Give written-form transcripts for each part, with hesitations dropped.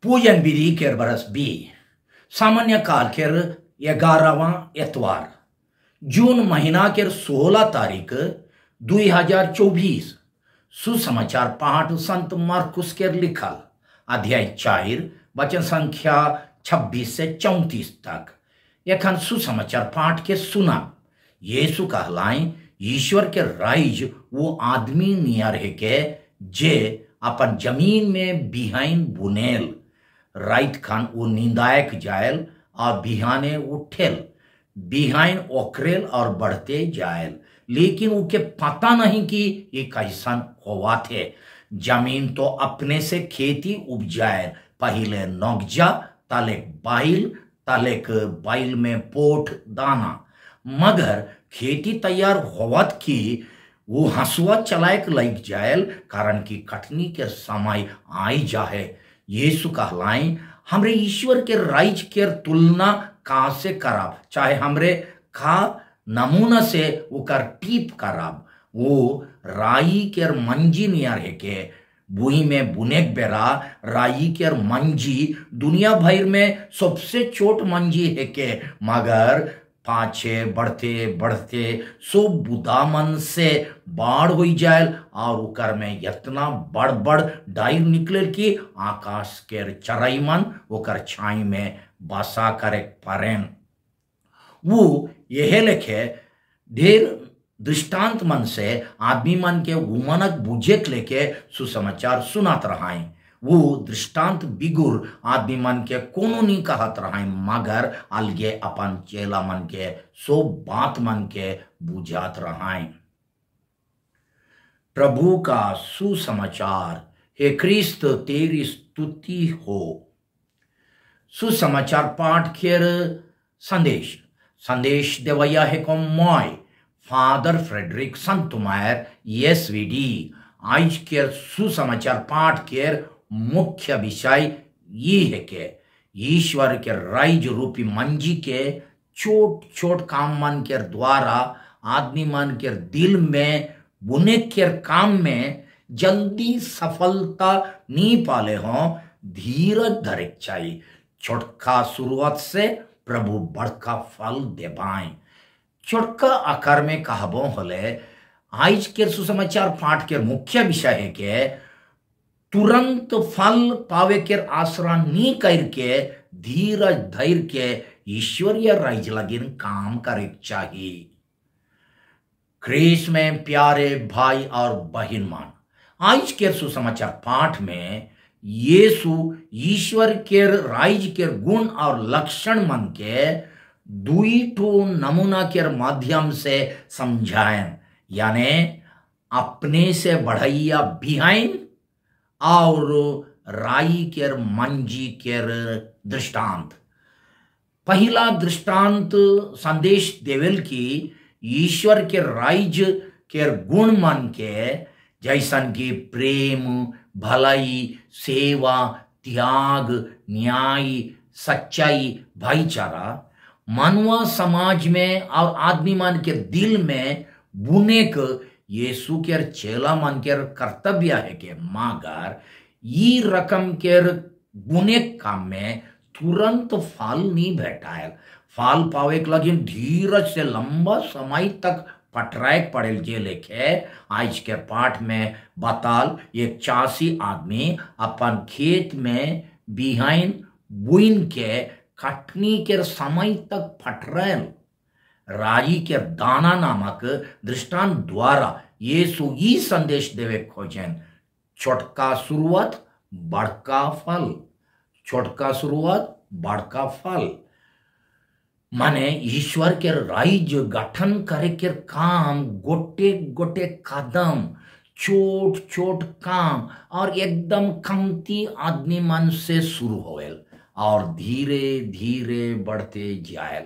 पूजन विधि केर बरस बी सामान्य काल केर 11वां एतवार जून महीना केर 16 तारीख 2024 सुसमाचार पाठ संत मार्कुस केर लिखल अध्याय 4 वचन संख्या 26 से 34 तक। एखन सुसमाचार पाठ के सुना। यीशु कहलाइन ईश्वर के राइज वो आदमी नियर है के जे अपन जमीन में बिहाइन बुनेल राइत खान वो निंदायक जायल और बिहाने उठेल बिहाइन ओकरेल और बढ़ते जायल, लेकिन उके पता नहीं कि ये कैसन होवा थे। जमीन तो अपने से खेती उपजायल, पहले नौगजा तलेक बाइल में पोठ दाना, मगर खेती तैयार होवत की वो हंसुआ चलायक लग जायल कारण की कटनी के समय आई जाहे। यीशु कहलाइन हमरे ईश्वर के राइज के तुलना का से कराब, चाहे हमरे का नमूना से उकर टीप कराब। वो राई के मंजी नियर है के बुई में बुनेक बेरा राई के मंजी दुनिया भर में सबसे छोट मंजी है के, मगर पाछे बढ़ते बढ़ते सो बुदामन से बाढ़ हो जाए और उकर में इतना बड़ बड़ डाइर निकले कि आकाश के चरई मन उकर छाई में बसा करे परेन। वो यह लिखे ढेर दृष्टांत मन से आदमी मन के उमनक बुझेक लेके सुसमाचार सुनात रहाई। वो दृष्टांत बिगुर आदमी मन के कोनो नहीं कहत रहाई, मगर अलगे अपन चेला मन के सो बात मन के बुझात रहाई। प्रभु का सुसमाचार। हे क्रिस्त तेरी स्तुति हो। सुसमाचार पाठ केर संदेश देवया है को मॉय फादर फ्रेडरिक संतुमायर एसवीडी। आज के सुसमाचार पाठ केर मुख्य विषय ये है कि ईश्वर के राइज रूपी मंजी के छोट छोट काम मन के द्वारा आदमी मन के दिल में बुने के काम में जल्दी सफलता नहीं पाले हों, धीरज धरे चाहिए। छोटका शुरुआत से प्रभु बड़का फल देवाएं। छोटका आकार में कहबो होले आज के सुसमाचार पाठ के मुख्य विषय है कि तुरंत फल पावे के आसरा नहीं करके धीरज धैर्य के ईश्वरीय राइज लगिन काम करे चाहिए। क्रिस में प्यारे भाई और बहन मान, आज के सुसमाचार पाठ में यीशु ईश्वर के राइज के गुण और लक्षण मन के दुई ठो नमूना के माध्यम से समझाएं, यानी अपने से बढ़ैया बिहाइन और राई के मंजी के दृष्टांत। पहला दृष्टांत संदेश देवेल की ईश्वर के राइज के गुण मन के जैसन की प्रेम, भलाई, सेवा, त्याग, न्याय, सच्चाई, भाईचारा मानवा समाज में और आदमी मन के दिल में बुने के यीशु के चेला मन के कर्तव्य है के, मगर ये रकम के बुने काम में तुरंत फल नहीं भेटायल। फल पावे के लगी धीरज से लंबा समय तक पटराए पड़ेल। जे लेखे आज के पाठ में बताल एक चासी आदमी अपन खेत में बिहाइन बुइन के कटनी के समय तक फटरेल। राई के दाना नामक दृष्टांत द्वारा यीशु ई संदेश देवे खोजें, छोटका शुरुआत बड़का फल। छोटका शुरुआत बड़का फल माने ईश्वर के राइज गठन करे के काम गोटे गोटे कदम, छोट छोट काम और एकदम कमती आदमी मन से शुरू होएल और धीरे धीरे बढ़ते जायल।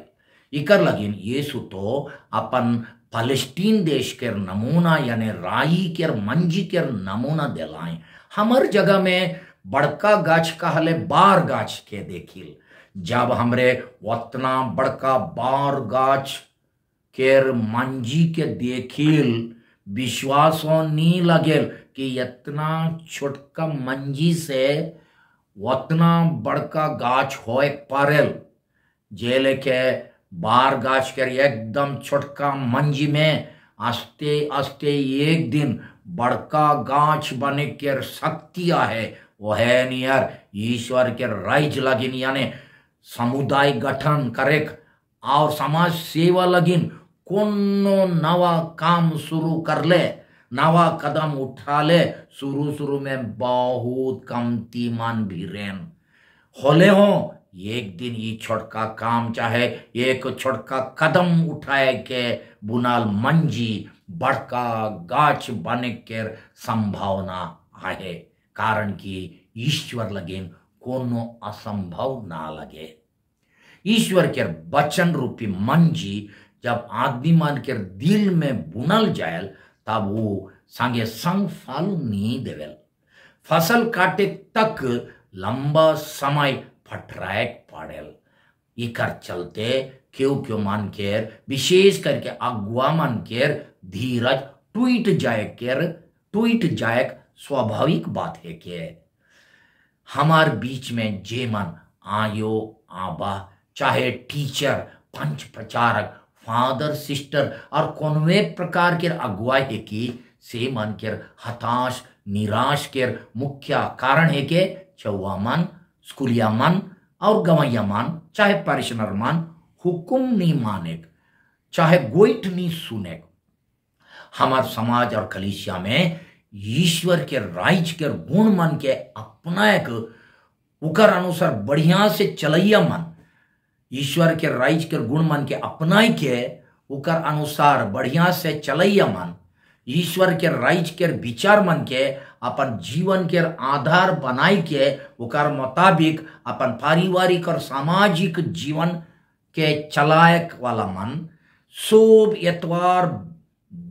इकर लगिन यीशु तो अपन फलस्तीन देश के नमूना यानी राई के मंजी के नमूना दिलाएं। हमर जगह में बड़का गाछ कहले बार गाछ के देखिल। जब हमरे उतना बड़का बार गाछ केर मंजी के देखिल विश्वास नहीं लगेल कि इतना छोटका मंजी से उतना बड़का गाछ होए पारेल जेले के बार गाछ कर एकदम छोटका मंजी में आस्ते आस्ते एक दिन बड़का गाछ बने के शक्ति है। वह नियर ईश्वर के राइज लगिन यानी समुदाय गठन करेक और समाज सेवा लगिन कोनो नवा काम शुरू कर ले, नवा कदम उठा ले। शुरू शुरू में बहुत कमती मन भी रेन होले हो, एक दिन ये छोटका काम चाहे एक छोटका कदम उठाए के बुनाल मंजी बड़का गाछ बने के संभावना है। कारण कि ईश्वर लगे कोनो असंभव ना लगे। ईश्वर के वचन रूपी मंजी जब आदमी मन के दिल में बुनल जायल तब वो संगे संग फल नहीं देवेल। फसल काटे तक लंबा समय फटराए पड़ेल। इकर चलते क्यों मन केर विशेष करके अगुआ मन केर धीरज टूट जाए स्वाभाविक बात है कि हमार बीच में जे मन आयो आबा चाहे टीचर पंच प्रचारक फादर सिस्टर और कोनवे प्रकार के अगुवाई है कि से मन के हताश निराश के मुख्य कारण है कि चौवा मन स्कूलिया मन और गवैया मन चाहे परिशनर मन हुकुम नहीं माने चाहे गोइठ नहीं सुने। हमार समाज और कलीसिया में ईश्वर के राइज के गुण मन के अपना एक उकर अनुसार बढ़िया से चलैया मन ईश्वर के राइज के गुण मन के अपनाई के उकर अनुसार बढ़िया से चलैया मन ईश्वर के राइज के विचार मन के अपन जीवन के आधार बनाई के उकर मुताबिक अपन पारिवारिक और सामाजिक जीवन के चलायक वाला मन सोब एतवार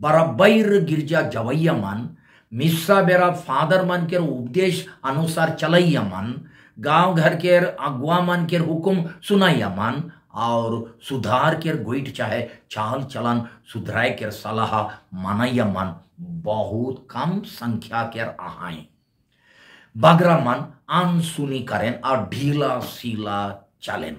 बराबर गिरजा जवैया मन मिस्सा बेरा फादर मन के उपदेश अनुसार चलैया मन गांव घर के अगुआ मन के हुकुम सुनाइया मन और सुधार के गोइठ चाहे चाल चलन सुधराए के सलाह मनैया मन बहुत कम संख्या के आहाई। बगरा मन अनसुनी करें और ढीला सीला चलें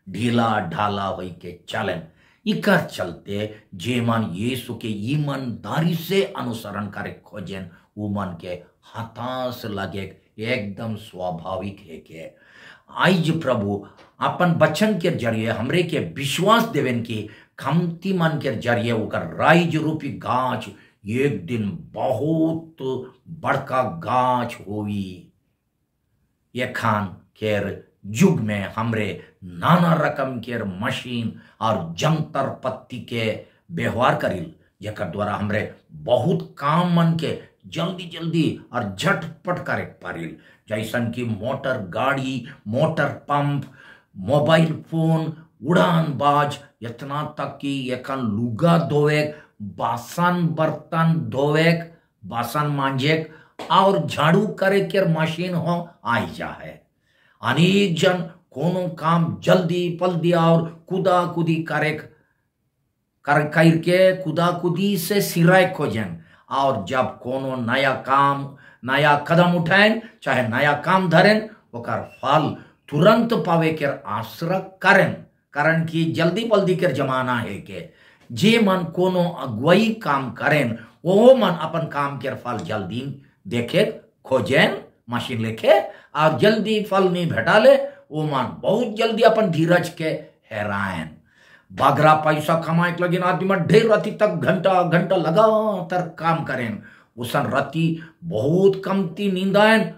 ढीला ढाला होई के चलें। इकर चलते जे मन यीशु के ईमानदारी से अनुसरण करे खोजें वो मन के हताश लगे एकदम स्वाभाविक है कि आज प्रभु अपन बचन के जरिए हमरे के विश्वास देवेन की खमती मन के जरिए उकर राइज रूपी गाछ एक दिन बहुत बड़का गाछ होई। ये खान केर युग में हमरे नाना रकम के मशीन और जंतर पत्ती के व्यवहार करिल जेकर द्वारा हमरे बहुत काम मन के जल्दी जल्दी और झटपट करे पारिल। जैसन कि मोटर गाड़ी मोटर पंप मोबाइल फोन उड़ान बाज इतना तक कि एखन लुगा धोवे बासन बर्तन धोवे बासन मांजे और झाड़ू करे के मशीन हो आई जा है। अनेक जन कोनो काम जल्दी पल्दी और कुदा कुदी करे करके कुदा कुदी से सिराय खोजें और जब कोनो नया कदम उठाएं चाहे नया काम धरें ओकर फल तुरंत पावे के आश्रय करें। कारण कि जल्दी पल्दी के जमाना है के जे मन कोनो अगुवाई काम करें वो मन अपन काम के फल जल्दी देखे खोजें मशीन लेके और जल्दी फल नहीं भेटा ले वो मन बहुत जल्दी अपन धीरज के हेराएं। बगरा पैसा कमाए के लगिन आदमी में ढेर राति तक घंटा घंटा लगातार काम करें उसन राति बहुत कमती नींदायन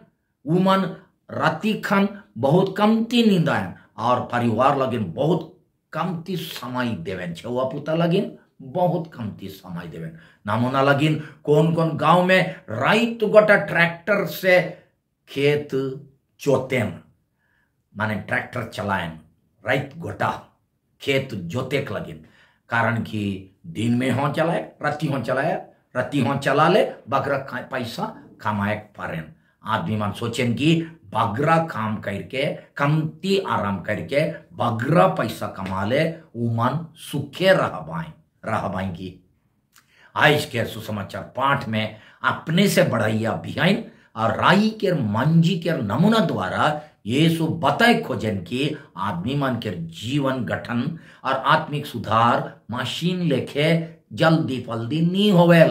उमन राति खन बहुत कमती नींदायन और परिवार लगिन बहुत कमती समय देवेन छुआ पुता लगिन बहुत कमती समय देवेन। नामुना लगिन कौन कौन गांव में राइत गोटा ट्रैक्टर से खेत जोतेन माने ट्रैक्टर चलाएं राइत गोटा खेत जोते के लगिन। कारण कि दिन में हो चलाए रत्ती हो चला ले बगरा पैसा कमाए पारें। आदमी मन सोचें कि बगरा काम करके कमती आराम करके बगरा पैसा कमा ले वो मन सुखे रह पाएंगी। आज के सुसमाचार पाठ में अपने से बढ़ैया बिहाइन और राई के मंजी के नमूना द्वारा यीशु बताए खोजन की आदमी मन के जीवन गठन और आत्मिक सुधार मशीन लेखे जल्दी फल्दी नहीं होवेल।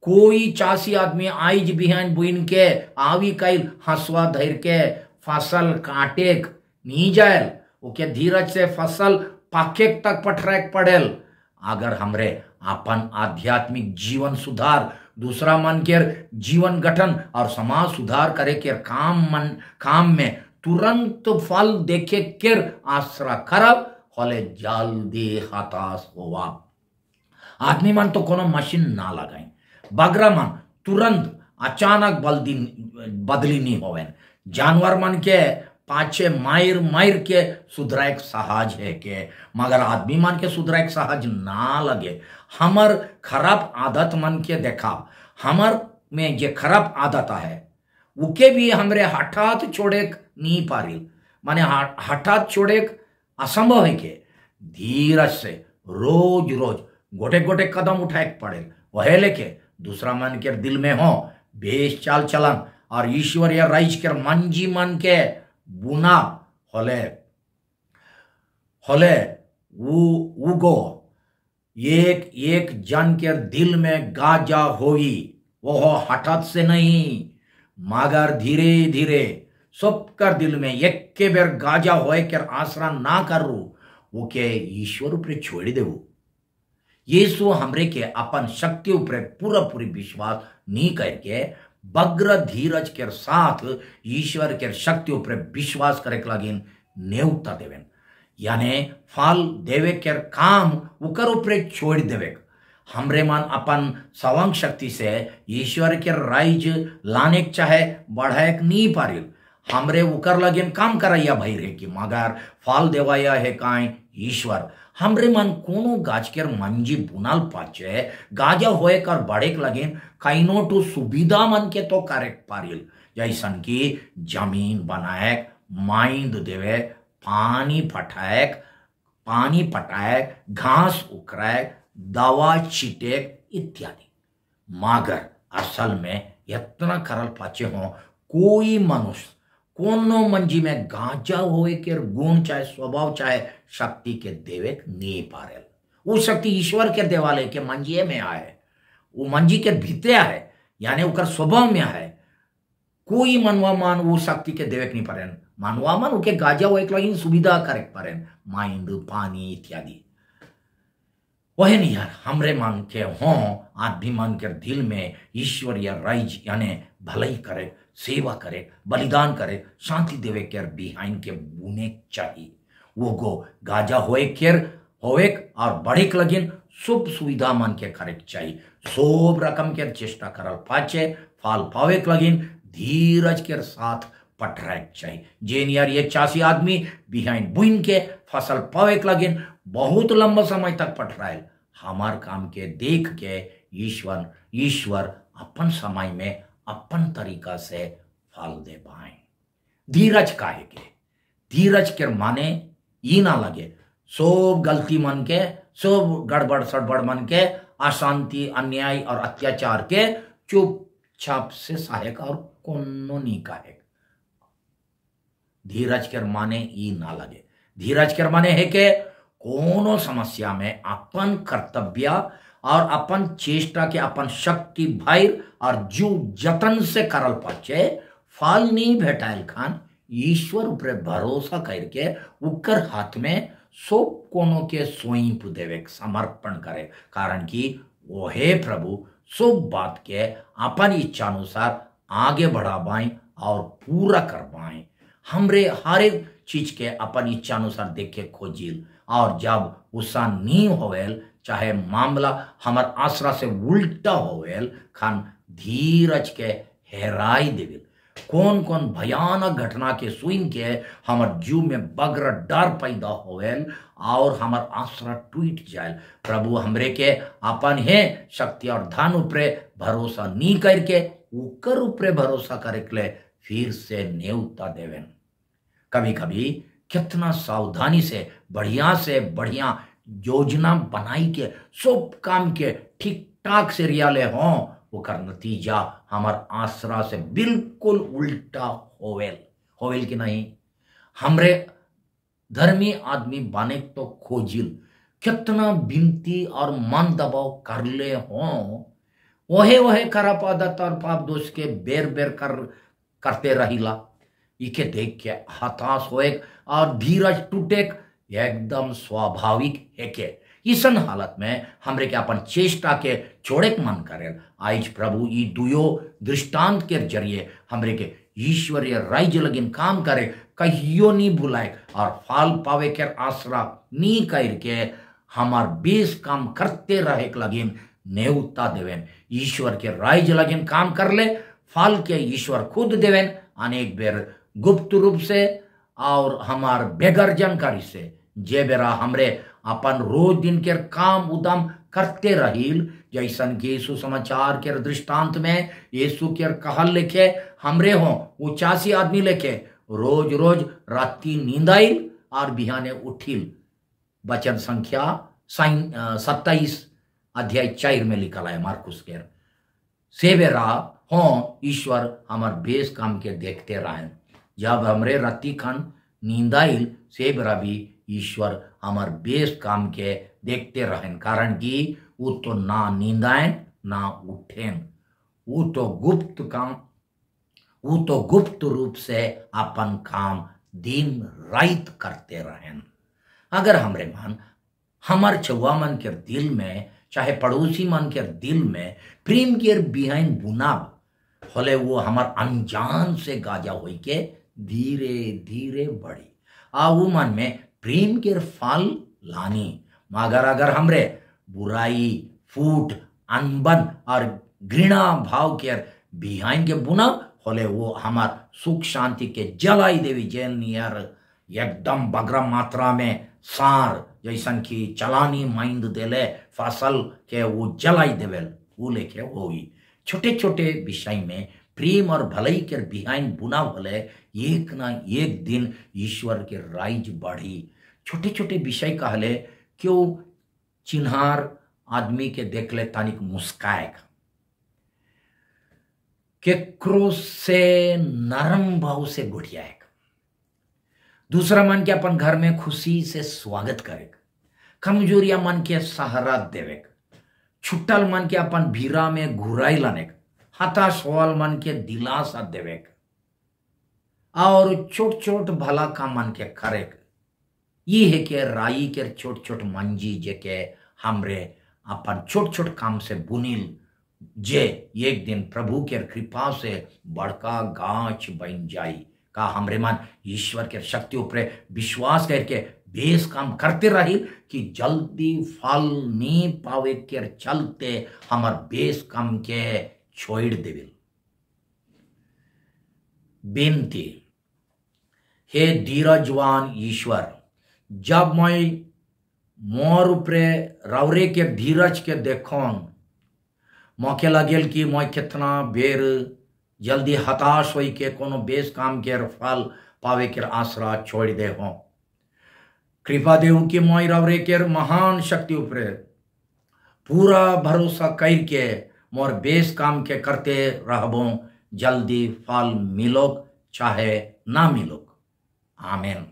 कोई चासी आदमी आइज बिहान बुइन के आवी कईल हंसवा धैर के फसल काटेक नहीं जायल, ओके धीरज से फसल पाकेक तक पटरेक पड़ेल। अगर हमरे अपन आध्यात्मिक जीवन सुधार, दूसरा मन के जीवन गठन और समाज सुधार करे के काम में तुरंत फल देखे केर आसरा खराब होले जल्दी हताश होवा। आदमी मन तो कोनो मशीन ना लगाए, बगरा मन तुरंत अचानक बदली नहीं होवे। जानवर मन के पाछे मायर मायर के सुधराएक सहज है के, मगर आदमी मन के सुधराएक सहज ना लगे। हमर खराब आदत मन के देखा, हमर में जे खराब आदत है उके भी हमरे हठात छोड़े नहीं पारिल, माने हठात छोड़े असंभव है के। धीरज से रोज रोज गोटे गोटे कदम उठाए पड़े, वह लेके दूसरा मन के दिल में हो बेश चाल चलन और ईश्वर या राइज के मंजी मन के बुना होले होले उगो एक एक जन के दिल में गाजा होई, वो हठात से नहीं मगर धीरे धीरे सबकर दिल में एक के बेर गाजा होए के आसरा ना करू, वो के ईश्वर ऊपर छोड़ देवू। यीशु हमरे के अपन शक्ति ऊपर पूरा पूरी विश्वास नहीं करके बग्र धीरज के साथ ईश्वर के शक्ति ऊपर विश्वास करे लगिन नेवता देवेन, यानी फल देवे के काम उकर ऊपर छोड़ देवे। हमरे मन अपन सवंग शक्ति से ईश्वर के राइज लाने चाहे बढ़ाए नहीं पारिल, हमरे उकर लगिन काम करैया भई रे कि मगर फल देवाया है काई ईश्वर। हमरे मन कोनो गाछ के मंजी बुनाल पाचे गाजा होए कर बढ़े लगिन कईनो टू सुविधा मन के तो करे पारिल, जैसन की जमीन बनाए, माइंद देवे, पानी पटाए, घास उकराए, दवा छिटे इत्यादि। मगर असल में इतना करल पाचे हो कोई मनुष्य कोनो मंजी में गाजा होए के गुण चाहे स्वभाव चाहे शक्ति के देवे नहीं पारेल। वो शक्ति ईश्वर के देवाले के मंजिए में आए, वो मंजी के भीतरे आए, यानी उकर स्वभाव में आए। कोई मनवा मान वो शक्ति के देवे नहीं पारे, मानवा मन उके गाजा होए के सुविधा करे पारे, माइंड पानी इत्यादि। वही नहीं यार, हमरे मन के हों आदमी मन के दिल में ईश्वर या राइज यानी भलाई करे, सेवा करे, बलिदान करे, शांति देवे के बिहाइन के बुने चाहिए। वो गो गाजा होए और बढ़े लगिन शुभ सुविधा मन के करे चाहिए, सब रकम के चेष्टा करल पाचे फाल पावे लगिन धीरज के साथ पटराए चाहिए। जेन यार ये चासी आदमी बिहाइन बुइन के फसल पावे लगिन बहुत लंबा समय तक पटराए, हमार काम के देख के ईश्वर अपन समय में अपन तरीका से फल दे पाए। धीरज काहे के? धीरज के माने ई ना लगे सब गलती मन के, सब गड़बड़ सड़बड़ मन के, अशांति अन्याय और अत्याचार के चुपचाप से सहायक और कोनो नहीं कहे। धीरज के माने ई ना लगे, धीरज के माने है के कोनो समस्या में अपन कर्तव्य और अपन चेष्टा के अपन शक्ति भैर और जो जतन से करल पाचे फल नहीं भेटाइल खान ईश्वर ऊपर भरोसा करके उकर हाथ में सब कोनो के सौंप देवे समर्पण करे, कारण कि वो हे प्रभु सब बात के अपन इच्छा अनुसार आगे बढ़ावाएं और पूरा करवाएं। हमरे हर एक चीज के अपन इच्छा अनुसार देखे खोजिल, और जब उसका नहीं होवेल चाहे मामला हमार आसरा से उल्टा होवेल खान धीरज के हेराई देविल। कौन कौन भयानक घटना के सुन के हमार जीव में बग्र डर पैदा होवेल और हमार आसरा टूट जाए। प्रभु हमरे के अपन है शक्ति और धन ऊपरे भरोसा नहीं करके उकर ऊपरे भरोसा करे के लिए फिर से न्योता देवेन। कभी कभी कितना सावधानी से बढ़िया योजना बनाई के सब काम के ठीक ठाक से रियाले हों, ओकर नतीजा हमार आसरा से बिल्कुल उल्टा होवेल। होवेल कि नहीं। हमरे धर्मी आदमी बने तो खोजिल कितना बिनती और मन दबाव कर ले हो, वहे वहे खराब आदत और पाप दोष के बेर बेर करते रहिला। इके देख के हताश होए और धीरज टूटे एकदम स्वाभाविक है के इसन हालत में हमरे के अपन चेष्टा के छोड़े मन करे। आज प्रभु ई दुयो दृष्टांत के जरिए हमरे के ईश्वरीय राज्य लगिन काम करे कहियो नहीं भुलाए और फल पावे के आसरा नहीं करके हमार बेस काम करते रहे लगिन नेवता देवेन। ईश्वर के राज्य लगिन काम कर ले फल के ईश्वर खुद देवेन, अनेक बेर गुप्त रूप से और हमार बेगर जानकारी से। जे बेरा हमरे अपन रोज दिन के काम उदम करते रहिल, जैसन कि यीशु समाचार के दृष्टांत में यीशु के कहल लेके हमरे हो 85 आदमी लेके रोज रोज राती नींद आइल और बिहाने उठिल। वचन संख्या 27 अध्याय 4 में लिखल है मार्कुस के। से बेरा हो ईश्वर हमार बेस काम के देखते रहें। जब हमरे राती खन नींद आइल से बेरा भी ईश्वर हमार बेस काम के देखते रहें, कारण कि वो तो ना नींद आए ना उठें, वो तो गुप्त रूप से अपन काम दिन रात करते रहें। अगर हमरे मन हमार छुआ मन के दिल में चाहे पड़ोसी मन के दिल में प्रेम के बिहाइन बुनाब होले, वो हमार अनजान से गाजा होई के धीरे धीरे बढ़ी आ वो मन में प्रेम के फल लानी। मगर अगर हमरे बुराई फूट अनबन और घृणा भाव के बिहाइन के बुना होले, वो हमार सुख शांति के जलाई देवी जैन नियर एकदम बगरा मात्रा में सार जैसन की चलानी माइंद देले फसल के वो जलाई देवेल वो लेके होई। छोटे छोटे विषय में प्रेम और भलाई के बिहाइन बुना होले, एक ना एक दिन ईश्वर के राइज बढ़ी। छोटे छोटे विषय कहले क्यों चिन्हार आदमी के देख ले तानिक मुस्काएक, के क्रोध से नरम भाव से गुड़ियाएक, दूसरा मन के अपन घर में खुशी से स्वागत करे, कमजोरिया मन के सहारा देवे, छुट्टल मन के अपन भीरा में घुराई लाने, हताश होल मन के दिलासा देवे और छोट छोट भला का मन के करे। ये है कि राई के छोट छोट मंजी जे के हमरे अपन छोट छोट काम से बुनिल, जे एक दिन प्रभु के कृपा से बड़का गाछ बन जाई। का हमरे मन ईश्वर के शक्ति ऊपर विश्वास करके बेस काम करते रही कि जल्दी फल नहीं पावे के चलते हमार बेस काम के छोड़ देविल। बेनती, हे धीरजवान ईश्वर, जब मैं मोर ऊपरे रवरे के धीरज के देखौन मौके लगेल कि मैं कितना बेर जल्दी हताश होई के कोनो बेस काम के फल पावे के आसरा छोड़ दे हो। कृपा देऊ कि मैं रवरे के महान शक्ति ऊपरे पूरा भरोसा करके मोर बेस काम के करते रहबो, जल्दी फल मिलो चाहे ना मिलो। आमीन।